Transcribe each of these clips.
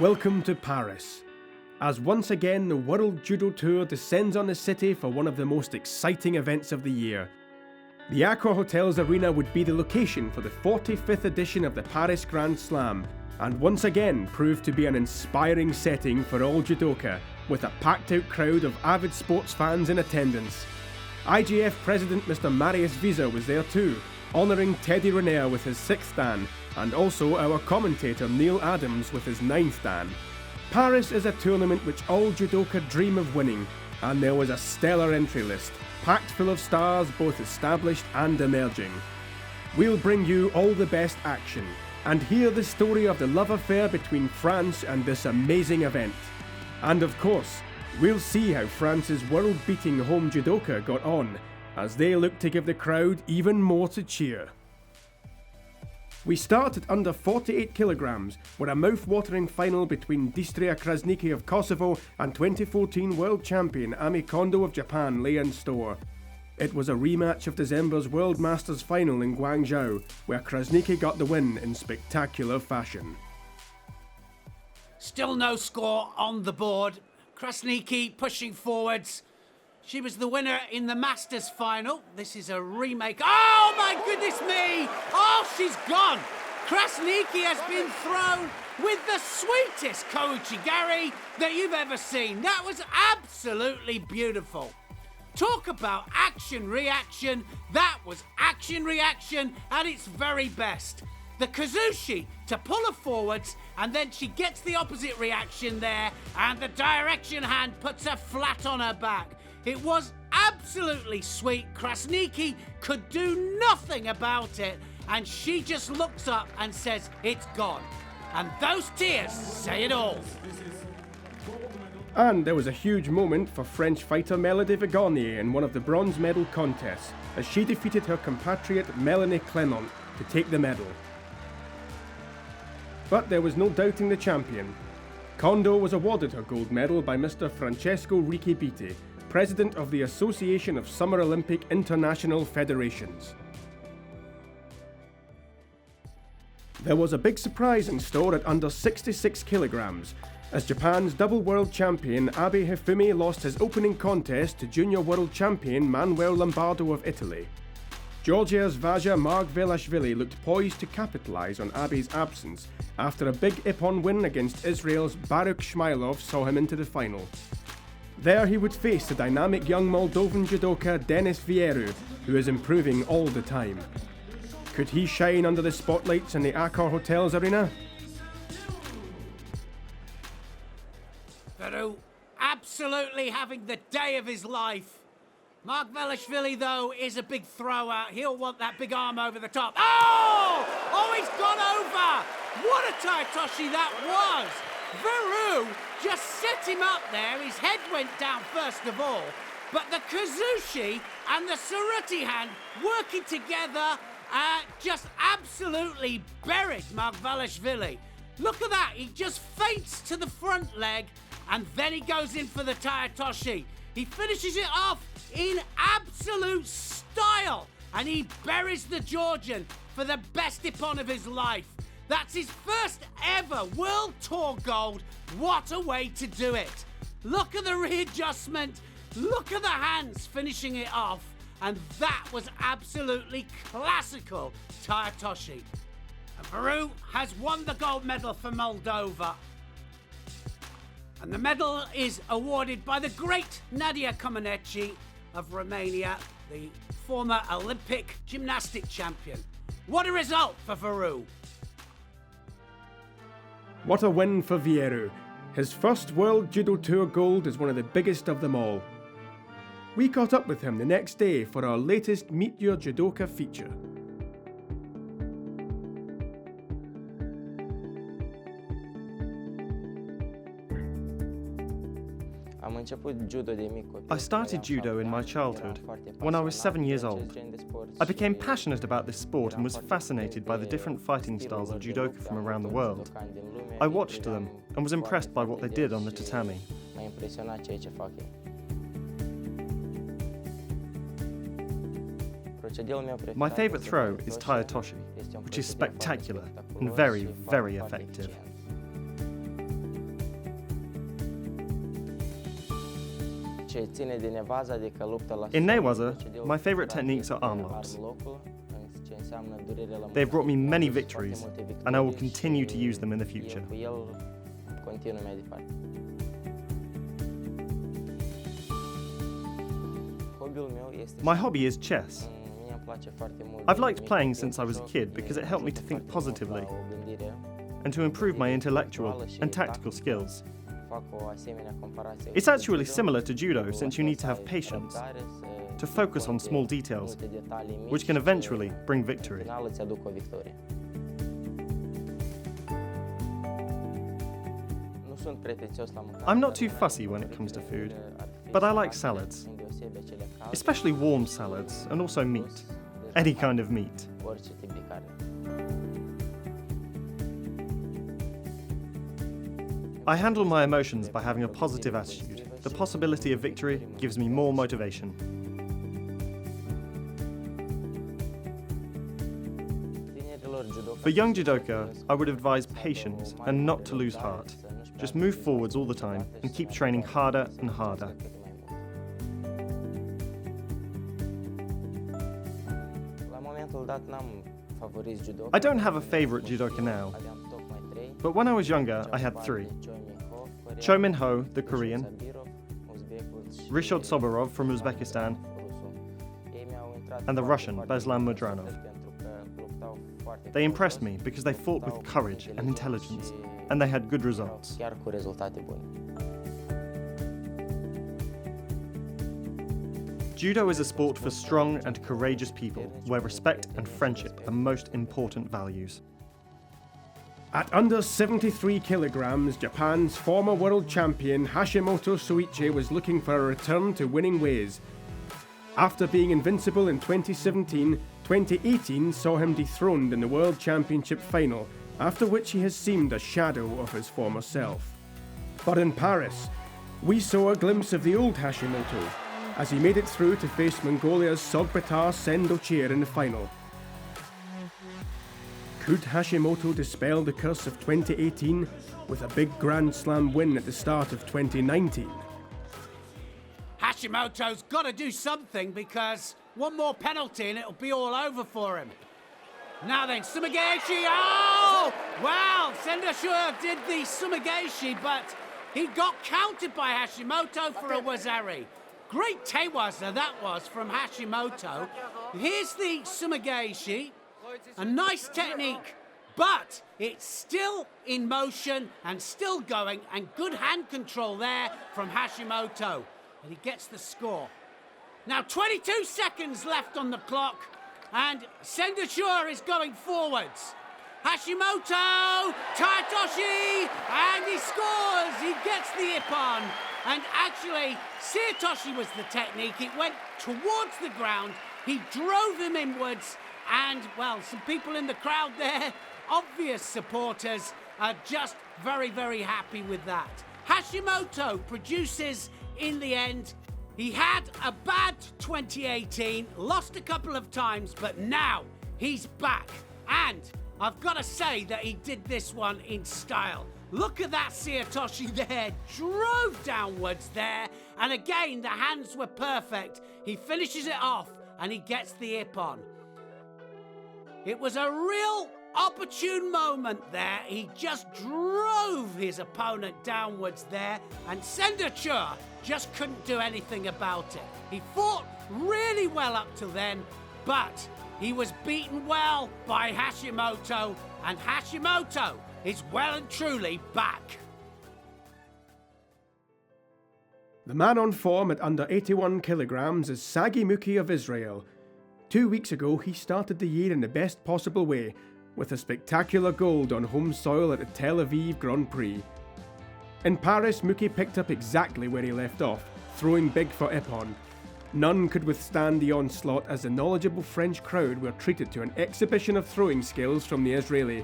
Welcome to Paris, as once again the World Judo Tour descends on the city for one of the most exciting events of the year. The Accorhotels arena would be the location for the 45th edition of the Paris Grand Slam, and once again proved to be an inspiring setting for all judoka, with a packed out crowd of avid sports fans in attendance. IGF President Mr. Marius Vizer was there too, honouring Teddy Riner with his 6th dan, and also our commentator Neil Adams with his 9th dan. Paris is a tournament which all judoka dream of winning, and there was a stellar entry list, packed full of stars both established and emerging. We'll bring you all the best action, and hear the story of the love affair between France and this amazing event. And of course, we'll see how France's world-beating home judoka got on, as they look to give the crowd even more to cheer. We start at under 48 kilograms, where a mouth-watering final between Distria Krasniki of Kosovo and 2014 world champion Ami Kondo of Japan lay in store. It was a rematch of December's World Masters final in Guangzhou, where Krasniki got the win in spectacular fashion. Still no score on the board. Krasniki pushing forwards. She was the winner in the Masters final. This is a remake. Oh my goodness me! Oh, she's gone! Krasniki has been thrown with the sweetest kouchigari that you've ever seen. That was absolutely beautiful. Talk about action-reaction. That was action-reaction at its very best. The kazushi to pull her forwards, and then she gets the opposite reaction there, and the direction hand puts her flat on her back. It was absolutely sweet. Krasniki could do nothing about it, and she just looks up and says, "It's gone." And those tears say it all. And there was a huge moment for French fighter Mélodie Vigonier in one of the bronze medal contests, as she defeated her compatriot Mélanie Clément to take the medal. But there was no doubting the champion. Kondo was awarded her gold medal by Mr. Francesco Ricchibiti, President of the Association of Summer Olympic International Federations. There was a big surprise in store at under 66 kilograms, as Japan's double world champion Abe Hifumi lost his opening contest to junior world champion Manuel Lombardo of Italy. Georgia's Vaja Margvelashvili looked poised to capitalise on Abe's absence after a big ippon win against Israel's Baruch Shmailov saw him into the final. There he would face the dynamic young Moldovan judoka Denis Vieru, who is improving all the time. Could he shine under the spotlights in the Accorhotels arena? Vieru absolutely having the day of his life. Margvelashvili, though, is a big thrower. He'll want that big arm over the top. Oh! Oh, he's gone over! What a taitoshi that was! Vieru just set him up there. His head went down first of all. But the kazushi and the saruti hand working together just absolutely buried Margvelashvili. Look at that. He just feints to the front leg and then he goes in for the taitoshi. He finishes it off in absolute style, and he buries the Georgian for the best ippon of his life. That's his first ever World Tour gold. What a way to do it. Look at the readjustment, look at the hands finishing it off, and that was absolutely classical taitoshi. And Vieru has won the gold medal for Moldova. And the medal is awarded by the great Nadia Comaneci of Romania, the former Olympic gymnastic champion. What a result for Vieru. What a win for Vieru. His first World Judo Tour gold is one of the biggest of them all. We caught up with him the next day for our latest Meet Your Judoka feature. I started judo in my childhood, when I was 7 years old. I became passionate about this sport and was fascinated by the different fighting styles of judoka from around the world. I watched them and was impressed by what they did on the tatami. My favourite throw is taitoshi, which is spectacular and very, very effective. In Newaza, my favourite techniques are arm locks. They've brought me many victories, and I will continue to use them in the future. My hobby is chess. I've liked playing since I was a kid because it helped me to think positively and to improve my intellectual and tactical skills. It's actually similar to judo since you need to have patience, to focus on small details, which can eventually bring victory. I'm not too fussy when it comes to food, but I like salads, especially warm salads and also meat, any kind of meat. I handle my emotions by having a positive attitude. The possibility of victory gives me more motivation. For young judoka, I would advise patience and not to lose heart. Just move forwards all the time and keep training harder and harder. I don't have a favourite judoka now, but when I was younger I had three. Cho Min-ho, the Korean, Rishod Soborov from Uzbekistan, and the Russian Beslan Mudranov. They impressed me because they fought with courage and intelligence, and they had good results. Judo is a sport for strong and courageous people, where respect and friendship are most important values. At under 73 kilograms, Japan's former world champion Hashimoto Soichi was looking for a return to winning ways. After being invincible in 2017, 2018 saw him dethroned in the World Championship final, after which he has seemed a shadow of his former self. But in Paris, we saw a glimpse of the old Hashimoto, as he made it through to face Mongolia's Sogbatar Sendochir in the final. Could Hashimoto dispel the curse of 2018 with a big Grand Slam win at the start of 2019? Hashimoto's got to do something, because one more penalty and it'll be all over for him. Now then, Sumigaeshi, oh! Wow, Sendochir did the Sumigaeshi, but he got counted by Hashimoto for a wazari. Great tewaza that was from Hashimoto. Here's the Sumigaeshi. A nice technique, but it's still in motion and still going, and good hand control there from Hashimoto. And he gets the score. Now 22 seconds left on the clock, and Sendochir is going forwards. Hashimoto, Taitoshi, and he scores! He gets the ippon. And actually, Seotoshi was the technique. It went towards the ground. He drove him inwards. And, well, some people in the crowd there, obvious supporters, are just very, very happy with that. Hashimoto produces, in the end, he had a bad 2018, lost a couple of times, but now he's back. And I've got to say that he did this one in style. Look at that Seotoshi there, drove downwards there, and again, the hands were perfect. He finishes it off, and he gets the ippon. It was a real opportune moment there. He just drove his opponent downwards there, and Sendochir just couldn't do anything about it. He fought really well up till then, but he was beaten well by Hashimoto, and Hashimoto is well and truly back. The man on form at under 81 kilograms is Sagi Muki of Israel. 2 weeks ago, he started the year in the best possible way, with a spectacular gold on home soil at the Tel Aviv Grand Prix. In Paris, Muki picked up exactly where he left off, throwing big for ippon. None could withstand the onslaught, as the knowledgeable French crowd were treated to an exhibition of throwing skills from the Israeli.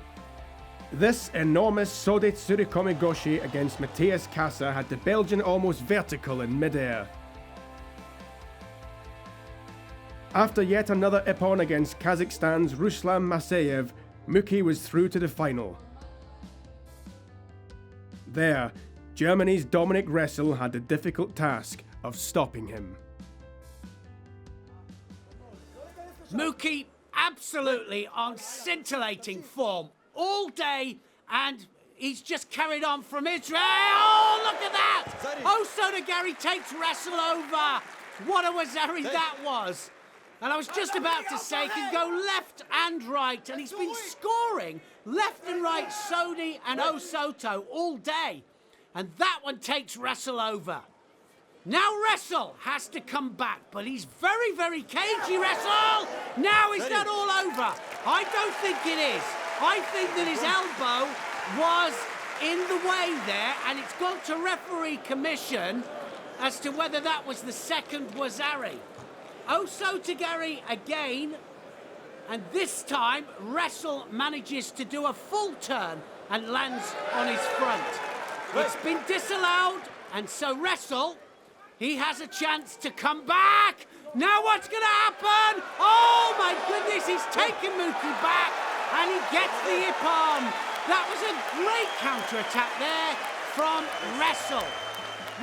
This enormous Sode Tsurikomi Goshi against Matthias Kassa had the Belgian almost vertical in mid-air. After yet another ippon against Kazakhstan's Ruslan Maseyev, Muki was through to the final. There, Germany's Dominik Ressel had the difficult task, of stopping him. Mookie absolutely on scintillating form all day, and he's just carried on from Israel. Oh, look at that! Oso Gary takes wrestle over. What a wazari that was. And I was just about to say, he can go left and right, and he's been scoring left and right Sodi and Osoto all day. And that one takes wrestle over. Now Wrestle has to come back, but he's very, very cagey, Wrestle! Now is that all over? I don't think it is. I think that his elbow was in the way there, and it's gone to referee commission as to whether that was the second wazari. Osotagari again, and this time Wrestle manages to do a full turn and lands on his front. It's been disallowed, and so Wrestle, he has a chance to come back. Now what's going to happen? Oh my goodness, he's taken Mookie back, and he gets the ippon. That was a great counter-attack there from Wrestle.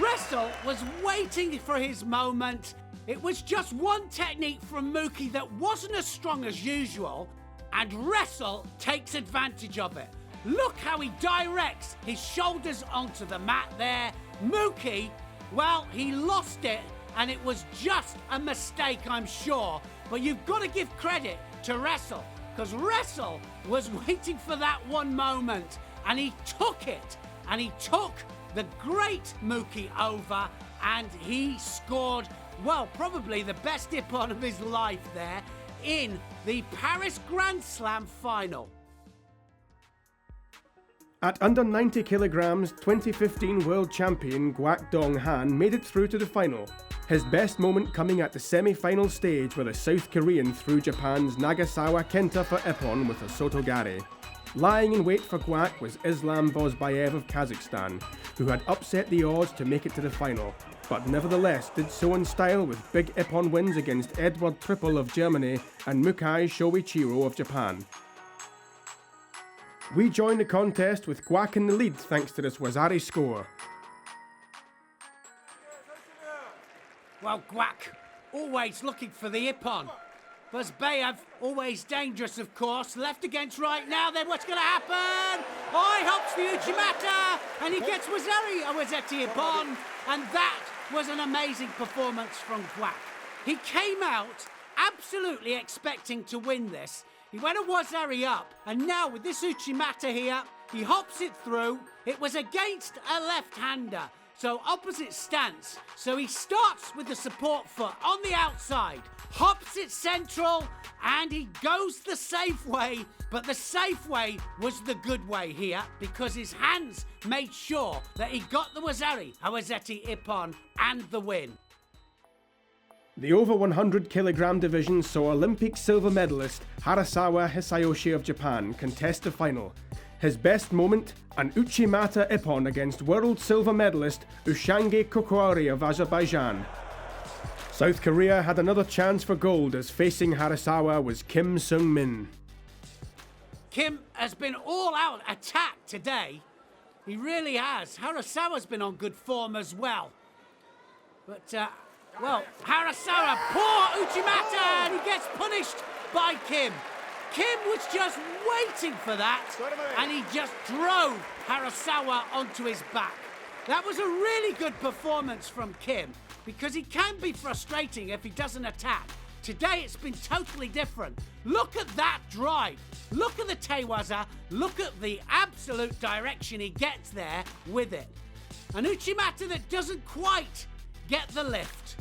Wrestle was waiting for his moment. It was just one technique from Mookie that wasn't as strong as usual, and Wrestle takes advantage of it. Look how he directs his shoulders onto the mat there. Mookie, well, he lost it, and it was just a mistake, I'm sure. But you've got to give credit to Wrestle, because Wrestle was waiting for that one moment, and he took it, and he took the great Mookie over, and he scored, well, probably the best ippon of his life there in the Paris Grand Slam final. At under 90 kilograms, 2015 world champion Guak Dong Han made it through to the final. His best moment coming at the semi-final stage where the South Korean threw Japan's Nagasawa Kenta for ippon with a Sotogari. Lying in wait for Guak was Islam Vozbayev of Kazakhstan, who had upset the odds to make it to the final, but nevertheless did so in style with big ippon wins against Edward Triple of Germany and Mukai Shoichiro of Japan. We joined the contest with Guak in the lead thanks to this wazari score. Well, Guak, always looking for the ippon. Vozbayev, always dangerous, of course. Left against right now, then what's going to happen? Oh, he hops the Uchimata, and he gets a Wazeti ippon, and that was an amazing performance from Guak. He came out absolutely expecting to win this. He went a wazari up, and now with this Uchimata here, he hops it through. It was against a left-hander, so opposite stance. So he starts with the support foot on the outside, hops it central, and he goes the safe way. But the safe way was the good way here, because his hands made sure that he got the wazari, Hawazeti ippon, and the win. The over 100 kilogram division saw Olympic silver medalist Harasawa Hisayoshi of Japan contest the final. His best moment, an Uchimata ippon against world silver medalist Ushangi Kokoari of Azerbaijan. South Korea had another chance for gold as facing Harasawa was Kim Sung-min. Kim has been all-out attack today. He really has. Harasawa's been on good form as well. But, well, Harasawa, poor Uchimata, and he gets punished by Kim. Kim was just waiting for that, and he just drove Harasawa onto his back. That was a really good performance from Kim, because he can be frustrating if he doesn't attack. Today it's been totally different. Look at that drive. Look at the Tewaza. Look at the absolute direction he gets there with it. An Uchimata that doesn't quite get the lift.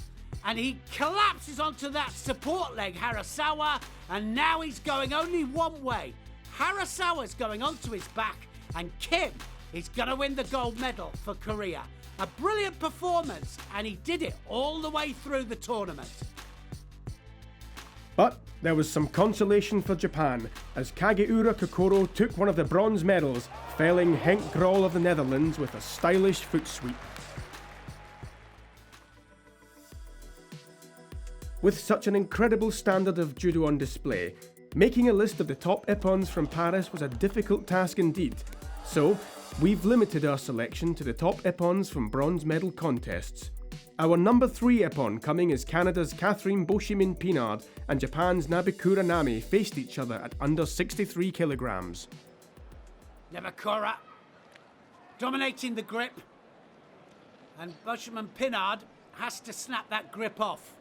And he collapses onto that support leg, Harasawa, and now he's going only one way. Harasawa's going onto his back, and Kim is going to win the gold medal for Korea. A brilliant performance, and he did it all the way through the tournament. But there was some consolation for Japan, as Kageura Kokoro took one of the bronze medals, felling Henk Grol of the Netherlands with a stylish foot sweep. With such an incredible standard of judo on display, making a list of the top ippons from Paris was a difficult task indeed. So, we've limited our selection to the top ippons from bronze medal contests. Our number 3 ippon coming as Canada's Catherine Boshimin-Pinard and Japan's Nabikura Nami faced each other at under 63 kilograms. Nabikura dominating the grip, and Boshimin-Pinard has to snap that grip off.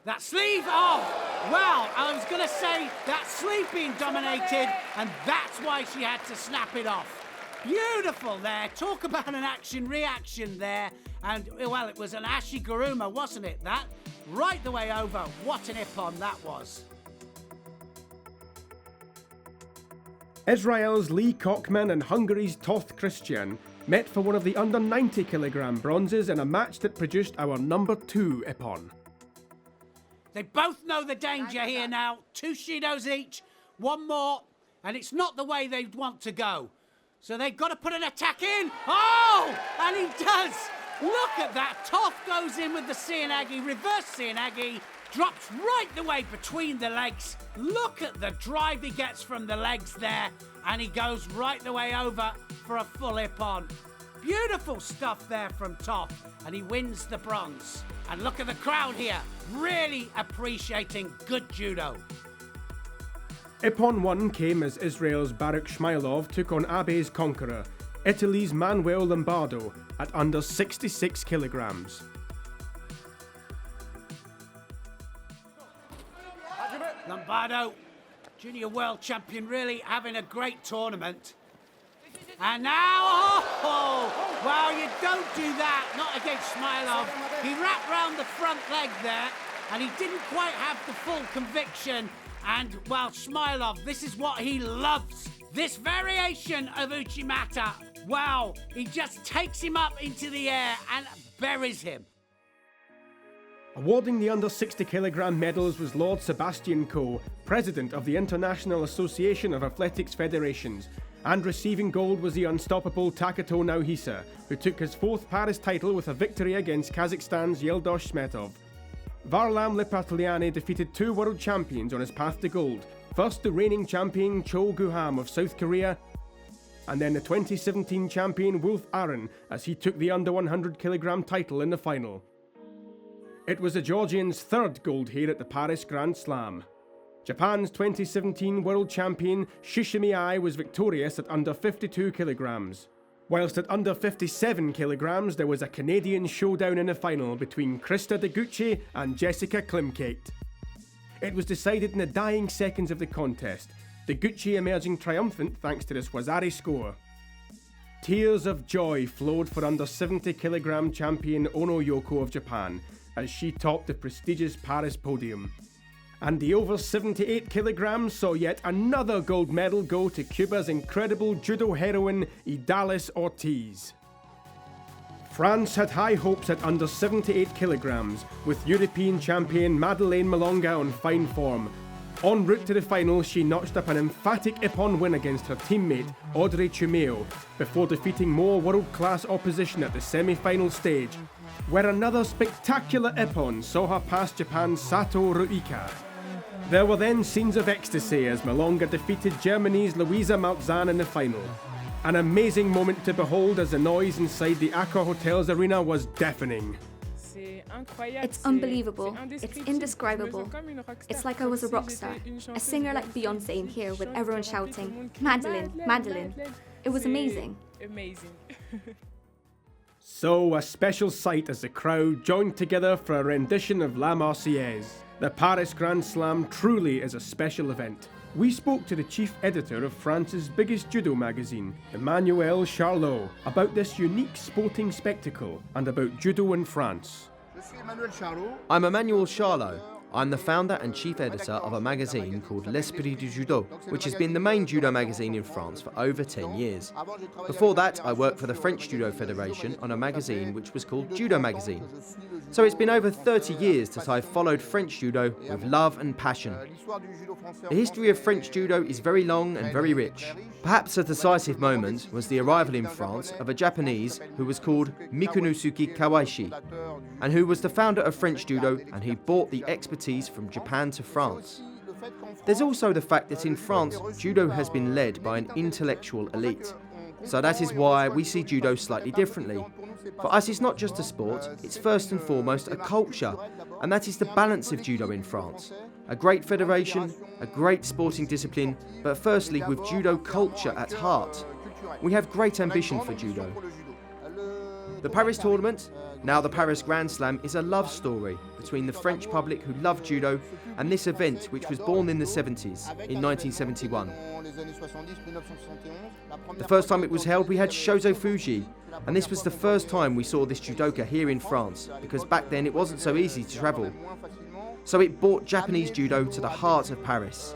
That sleeve, oh, well, I was gonna say that sleeve being dominated, and that's why she had to snap it off. Beautiful there, talk about an action-reaction there, and, well, it was an ashiguruma, wasn't it, that? Right the way over, what an ippon that was. Israel's Lee Kochman and Hungary's Toth Christian met for one of the under 90 kilogram bronzes in a match that produced our number 2 ippon. They both know the danger here now. 2 shidos each, one more, and it's not the way they want to go. So they've got to put an attack in. Oh, and he does. Look at that. Toth goes in with the Seanagi, reverse Seanagi, drops right the way between the legs. Look at the drive he gets from the legs there, and he goes right the way over for a full ippon. Beautiful stuff there from Toth, and he wins the bronze. And look at the crowd here, really appreciating good judo. Ippon 1 came as Israel's Baruch Shmailov took on Abe's conqueror, Italy's Manuel Lombardo, at under 66 kilograms. Lombardo, junior world champion, really having a great tournament. And now, oh, well, you don't do that, not against Shmailov. He wrapped round the front leg there, and he didn't quite have the full conviction. And, well, Shmailov, this is what he loves. This variation of Uchimata. Wow, he just takes him up into the air and buries him. Awarding the under 60 kilogram medals was Lord Sebastian Coe, president of the International Association of Athletics Federations, and receiving gold was the unstoppable Takato Nauhisa, who took his 4th Paris title with a victory against Kazakhstan's Yeldos Smetov. Varlam Lepartliani defeated 2 world champions on his path to gold, first the reigning champion Cho Guham of South Korea, and then the 2017 champion Wolf Aron as he took the under 100 kilogram title in the final. It was the Georgian's 3rd gold here at the Paris Grand Slam. Japan's 2017 world champion Shishimi Ai was victorious at under 52 kilograms. Whilst at under 57 kilograms there was a Canadian showdown in the final between Krista Deguchi and Jessica Klimkate. It was decided in the dying seconds of the contest, Deguchi emerging triumphant thanks to this Wazari score. Tears of joy flowed for under 70 kilogram champion Ono Yoko of Japan as she topped the prestigious Paris podium. And the over 78 kilograms saw yet another gold medal go to Cuba's incredible judo heroine Idalis Ortiz. France had high hopes at under 78 kilograms, with European champion Madeleine Malonga on fine form. En route to the final, she notched up an emphatic ippon win against her teammate Audrey Chumeo, before defeating more world-class opposition at the semi-final stage, where another spectacular ippon saw her pass Japan's Sato Ruika. There were then scenes of ecstasy as Malonga defeated Germany's Luisa Maltzahn in the final. An amazing moment to behold as the noise inside the Accorhotels arena was deafening. It's unbelievable. It's indescribable. It's like I was a rock star. A singer like Beyoncé in here with everyone shouting, "Madeleine, Madeleine." It was amazing. So, a special sight as the crowd joined together for a rendition of La Marseillaise. The Paris Grand Slam truly is a special event. We spoke to the chief editor of France's biggest judo magazine, Emmanuel Charlot, about this unique sporting spectacle and about judo in France. I'm Emmanuel Charlot. I'm the founder and chief editor of a magazine called L'Esprit du Judo, which has been the main judo magazine in France for over 10 years. Before that, I worked for the French Judo Federation on a magazine which was called Judo Magazine. So it's been over 30 years that I've followed French judo with love and passion. The history of French judo is very long and very rich. Perhaps a decisive moment was the arrival in France of a Japanese who was called Mikunosuke Kawaishi, and who was the founder of French judo, and he brought the expertise from Japan to France. There's also the fact that in France, judo has been led by an intellectual elite. So that is why we see judo slightly differently. For us, it's not just a sport, it's first and foremost a culture, and that is the balance of judo in France. A great federation, a great sporting discipline, but firstly with judo culture at heart. We have great ambition for judo. The Paris tournament, now the Paris Grand Slam, is a love story between the French public who love judo and this event which was born in the 70s, in 1971. The first time it was held we had Shozo Fuji, and this was the first time we saw this judoka here in France, because back then it wasn't so easy to travel. So it brought Japanese judo to the heart of Paris.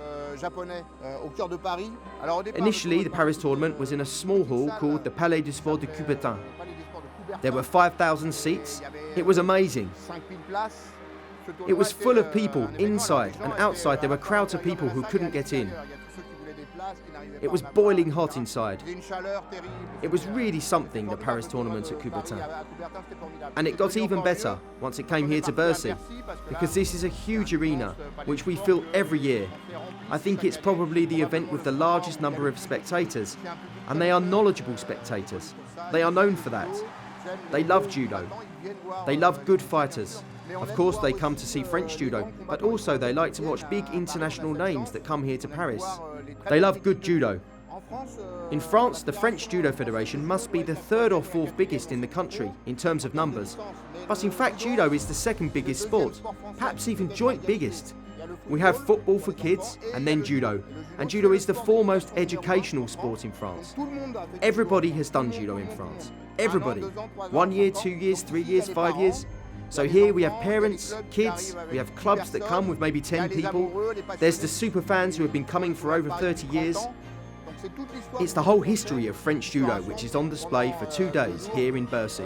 Initially, the Paris tournament was in a small hall called the Palais du Sport de Coubertin. There were 5,000 seats. It was amazing. It was full of people inside, and outside there were crowds of people who couldn't get in. It was boiling hot inside. It was really something, the Paris tournament at Coubertin. And it got even better once it came here to Bercy, because this is a huge arena, which we fill every year. I think it's probably the event with the largest number of spectators, and they are knowledgeable spectators. They are known for that. They love judo. They love good fighters. Of course, they come to see French judo, but also they like to watch big international names that come here to Paris. They love good judo. In France, the French Judo Federation must be the third or fourth biggest in the country in terms of numbers. But in fact, judo is the second biggest sport, perhaps even joint biggest. We have football for kids and then judo. And judo is the foremost educational sport in France. Everybody has done judo in France. Everybody. 1 year, 2 years, 3 years, 5 years. So here we have parents, kids, we have clubs that come with maybe 10 people. There's the super fans who have been coming for over 30 years. It's the whole history of French judo which is on display for 2 days here in Bercy.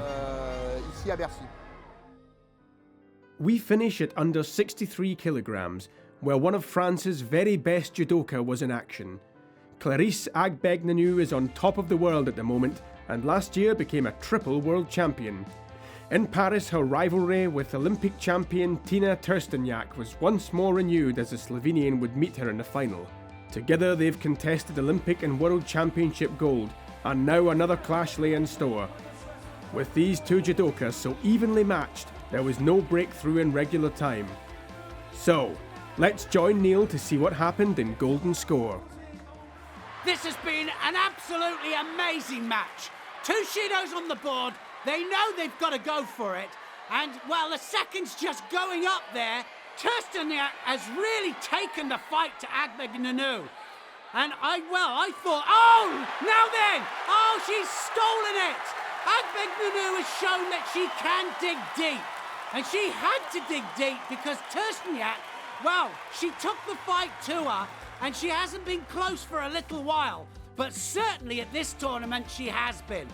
We finish at under 63 kilograms, where one of France's very best judoka was in action. Clarisse Agbegue-Nanou is on top of the world at the moment, and last year became a triple world champion. In Paris, her rivalry with Olympic champion Tina Tursteniak was once more renewed as the Slovenian would meet her in the final. Together they've contested Olympic and World Championship gold, and now another clash lay in store. With these two judokas so evenly matched, there was no breakthrough in regular time. So, let's join Neil to see what happened in Golden Score. This has been an absolutely amazing match. 2 Shidos on the board. They know they've got to go for it. And, well, the second's just going up there. Tursteniak has really taken the fight to Agbegue-Nanou. And I thought, oh, now then! Oh, she's stolen it! Agbegue-Nanou has shown that she can dig deep. And she had to dig deep because Tursteniak, well, she took the fight to her and she hasn't been close for a little while. But certainly at this tournament she has been.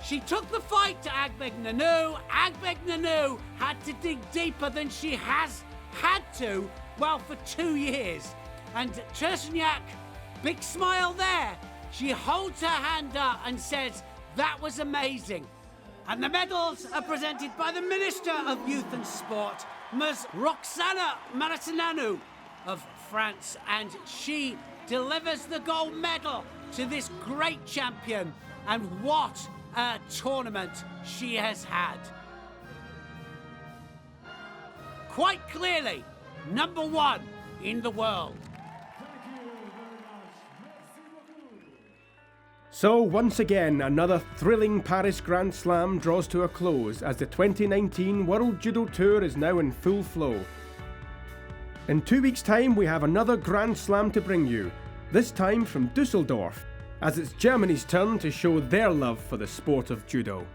She took the fight to Agbegue-Nanou. Agbegue-Nanou had to dig deeper than she has had to, well, for 2 years. And Tursteniak, big smile there. She holds her hand up and says, that was amazing. And the medals are presented by the Minister of Youth and Sport, Ms. Roxana Maracineanu of France, and she delivers the gold medal to this great champion. And what a tournament she has had. Quite clearly, number 1 in the world. So once again, another thrilling Paris Grand Slam draws to a close as the 2019 World Judo Tour is now in full flow. In 2 weeks' time we have another Grand Slam to bring you, this time from Dusseldorf, as it's Germany's turn to show their love for the sport of judo.